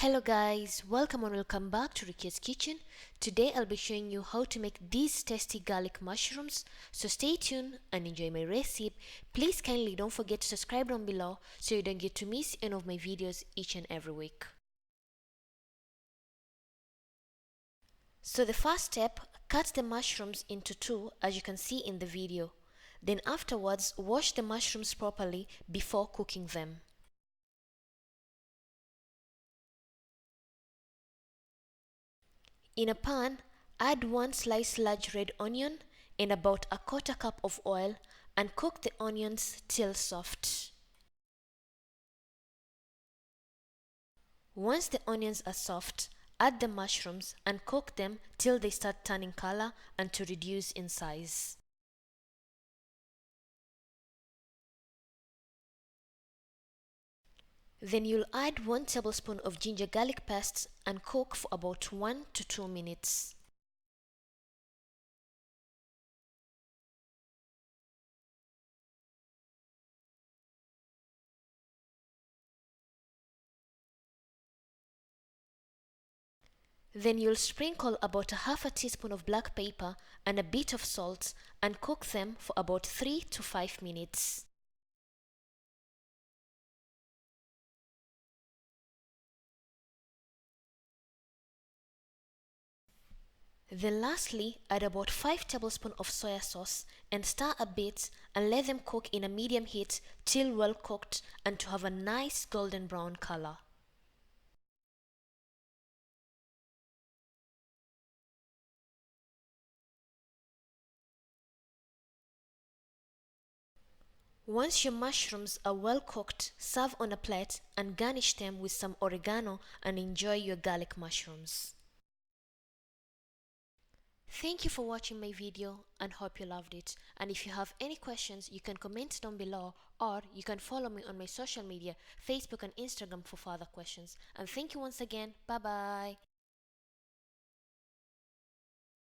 Hello guys, welcome back to Ricky's Kitchen. Today I'll be showing you how to make these tasty garlic mushrooms. So stay tuned and enjoy my recipe. Please kindly don't forget to subscribe down below so you don't get to miss any of my videos each and every week. So the first step, cut the mushrooms into two as you can see in the video. Then afterwards, wash the mushrooms properly before cooking them. In a pan, add one sliced large red onion and about a quarter cup of oil and cook the onions till soft. Once the onions are soft, add the mushrooms and cook them till they start turning color and to reduce in size. Then you'll add 1 tablespoon of ginger garlic paste and cook for about 1 to 2 minutes. Then you'll sprinkle about a half a teaspoon of black pepper and a bit of salt and cook them for about 3 to 5 minutes. Then lastly, add about 5 tablespoons of soy sauce and stir a bit and let them cook in a medium heat till well cooked and to have a nice golden brown color. Once your mushrooms are well cooked, serve on a plate and garnish them with some oregano and enjoy your garlic mushrooms. Thank you for watching my video and hope you loved it. And if you have any questions, you can comment down below or you can follow me on my social media, Facebook and Instagram for further questions. And thank you once again. Bye bye.